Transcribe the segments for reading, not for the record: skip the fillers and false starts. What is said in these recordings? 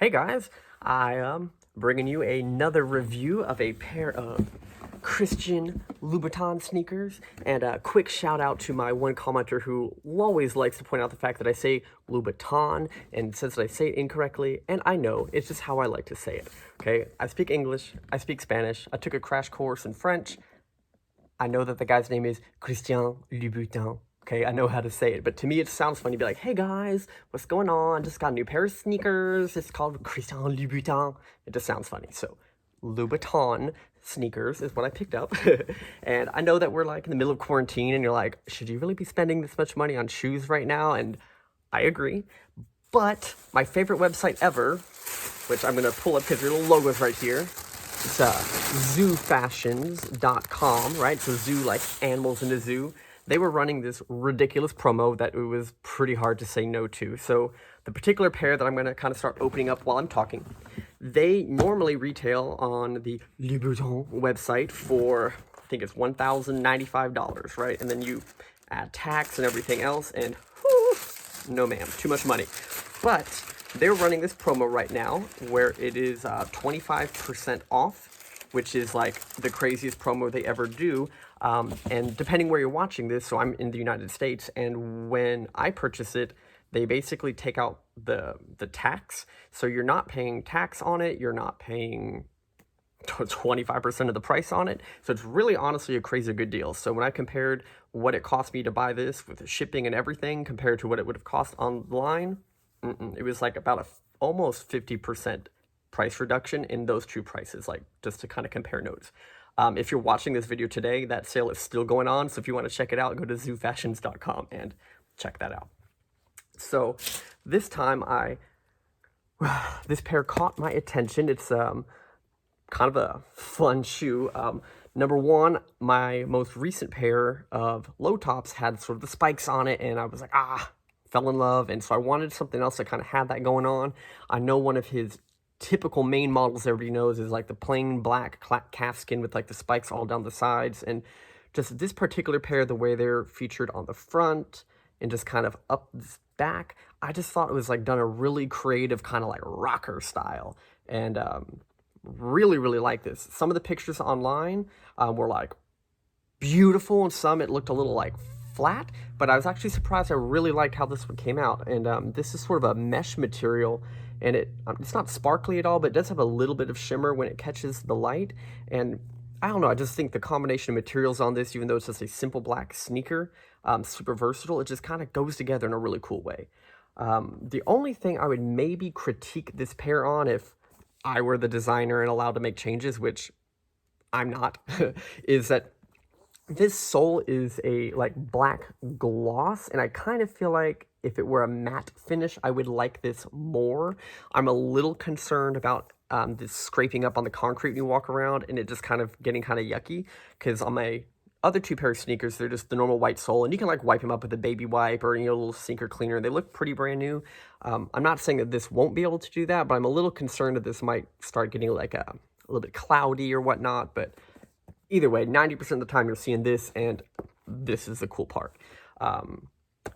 Hey guys, I am bringing you another review of a pair of Christian Louboutin sneakers, and a quick shout out to my one commenter who always likes to point out the fact that I say Louboutin and says that I say it incorrectly, and I know, it's just how I like to say it, okay? I speak English, I speak Spanish, I took a crash course in French. I know that the guy's name is Christian Louboutin. Okay, I know how to say it, but to me it sounds funny to be like, hey guys, what's going on? Just got a new pair of sneakers. It's called Christian Louboutin. It just sounds funny. So, Louboutin sneakers is what I picked up. And I know that we're like in the middle of quarantine and you're like, should you really be spending this much money on shoes right now? And I agree. But my favorite website ever, which I'm going to pull up because your little logo's right here. It's zoofashions.com, right? So zoo like animals in a zoo. They were running this ridiculous promo that it was pretty hard to say no to. So the particular pair that I'm going to kind of start opening up while I'm talking, they normally retail on the Louboutin website for, I think it's $1,095, right? And then you add tax and everything else, and whew, no ma'am, too much money. But they're running this promo right now where it is 25% off, which is like the craziest promo they ever do. And depending where you're watching this, so I'm in the United States, and when I purchase it, they basically take out the tax. So you're not paying tax on it, you're not paying 25% of the price on it. So it's really honestly a crazy good deal. So when I compared what it cost me to buy this with the shipping and everything compared to what it would have cost online, it was like about almost 50% price reduction in those two prices, like just to kind of compare notes. If you're watching this video today, that sale is still going on. So if you want to check it out, go to zoofashions.com and check that out. So this time this pair caught my attention. It's kind of a fun shoe. Number one, my most recent pair of low tops had sort of the spikes on it, and I was like, fell in love. And so I wanted something else that kind of had that going on. I know one of his typical main models everybody knows is like the plain black calfskin with like the spikes all down the sides, and just this particular pair, the way they're featured on the front and just kind of up this back, I just thought it was like done a really creative kind of like rocker style, and really like this. Some of the pictures online were like beautiful, and some it looked a little like flat, but I was actually surprised. I really liked how this one came out, and this is sort of a mesh material, and it's not sparkly at all, but it does have a little bit of shimmer when it catches the light. And I don't know, I just think the combination of materials on this, even though it's just a simple black sneaker, super versatile, it just kind of goes together in a really cool way. The only thing I would maybe critique this pair on, if I were the designer and allowed to make changes, which I'm not, is that this sole is a like black gloss, and I kind of feel like if it were a matte finish, I would like this more. I'm a little concerned about this scraping up on the concrete when you walk around, and it just kind of getting kind of yucky, because on my other two pair of sneakers, they're just the normal white sole, and you can like wipe them up with a baby wipe or a little sneaker cleaner. They look pretty brand new. I'm not saying that this won't be able to do that, but I'm a little concerned that this might start getting like a little bit cloudy or whatnot. But either way, 90% of the time you're seeing this, and this is the cool part.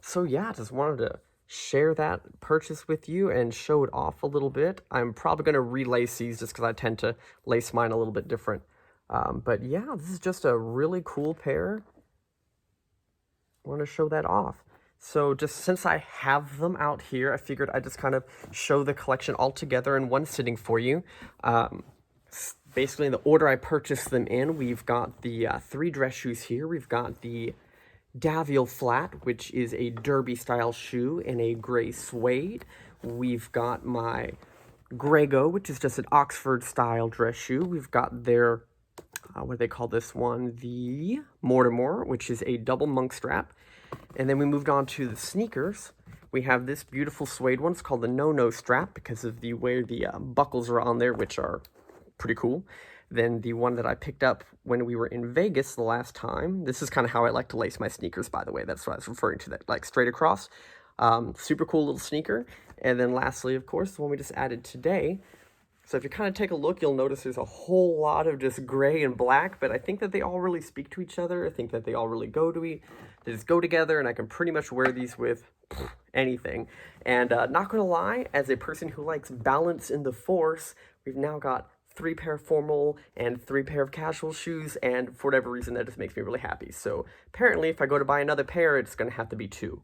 So yeah, just wanted to share that purchase with you and show it off a little bit. I'm probably going to relace these just because I tend to lace mine a little bit different. But yeah, this is just a really cool pair. I want to show that off. So just since I have them out here, I figured I'd just kind of show the collection all together in one sitting for you. Basically, in the order I purchased them in, we've got the three dress shoes here. We've got the Daviel Flat, which is a derby-style shoe in a gray suede. We've got my Grego, which is just an Oxford-style dress shoe. We've got their, what do they call this one? The Mortimer, which is a double monk strap. And then we moved on to the sneakers. We have this beautiful suede one. It's called the No-No strap because of the way the buckles are on there, which are pretty cool. Then the one that I picked up when we were in Vegas the last time. This is kind of how I like to lace my sneakers, by the way. That's what I was referring to, that like straight across. Super cool little sneaker. And then lastly, of course, the one we just added today. So if you kind of take a look, you'll notice there's a whole lot of just gray and black, but I think that they all really speak to each other. I think that they all really they just go together, and I can pretty much wear these with anything. And not gonna lie, as a person who likes balance in the force, we've now got 3 pair of formal and 3 pair of casual shoes, and for whatever reason that just makes me really happy. So apparently if I go to buy another pair, it's gonna have to be 2.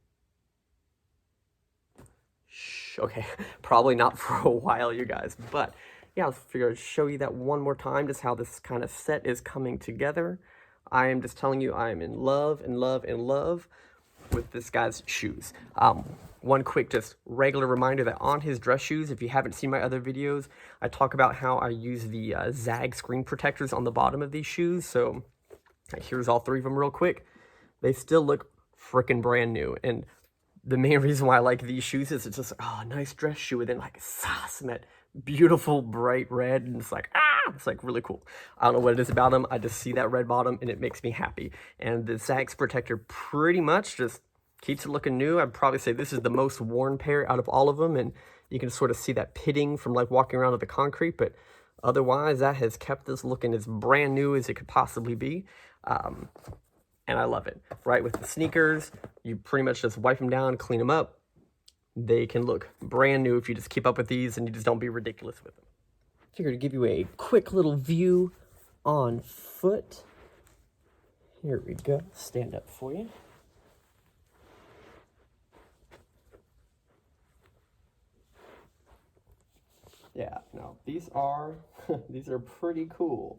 Shh, okay, probably not for a while, you guys, but yeah, I figured I'd show you that one more time, just how this kind of set is coming together. I am just telling you, I am in love, in love, in love with this guy's shoes. One quick just regular reminder that on his dress shoes, if you haven't seen my other videos, I talk about how I use the Zag screen protectors on the bottom of these shoes. So here's all 3 of them real quick. They still look freaking brand new. And the main reason why I like these shoes is it's just, oh, a nice dress shoe, and then like some that beautiful bright red, and it's like, it's like really cool. I don't know what it is about them. I just see that red bottom and it makes me happy. And the Zags protector pretty much just keeps it looking new. I'd probably say this is the most worn pair out of all of them, and you can sort of see that pitting from like walking around on the concrete, but otherwise that has kept this looking as brand new as it could possibly be. And I love it, right? With the sneakers, you pretty much just wipe them down, clean them up. They can look brand new if you just keep up with these and you just don't be ridiculous with them. Figured to give you a quick little view on foot. Here we go. Stand up for you. Yeah, no, these are these are pretty cool.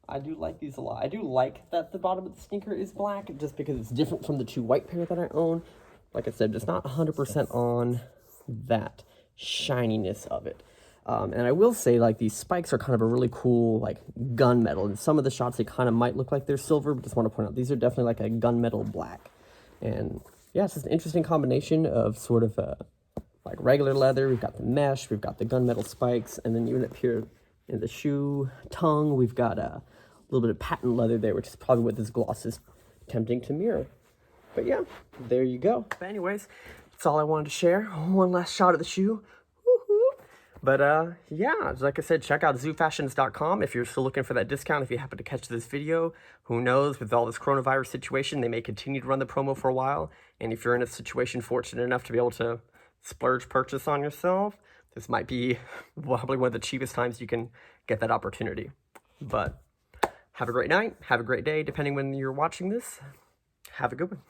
I do like these a lot. I do like that the bottom of the sneaker is black, just because it's different from the 2 white pair that I own. Like I said, just not 100% on that shininess of it. And I will say, like, these spikes are kind of a really cool, like, gunmetal. In some of the shots, they kind of might look like they're silver, but just want to point out, these are definitely like a gunmetal black. And yeah, it's just an interesting combination of sort of like regular leather. We've got the mesh, we've got the gunmetal spikes, and then even up here in the shoe tongue, we've got a little bit of patent leather there, which is probably what this gloss is attempting to mirror. But yeah, there you go. But anyways, that's all I wanted to share. One last shot of the shoe. Woohoo! But yeah, like I said, check out zoofashions.com if you're still looking for that discount. If you happen to catch this video, who knows, with all this coronavirus situation, they may continue to run the promo for a while. And if you're in a situation fortunate enough to be able to splurge purchase on yourself, this might be probably one of the cheapest times you can get that opportunity. But have a great night, have a great day, depending when you're watching this. Have a good one.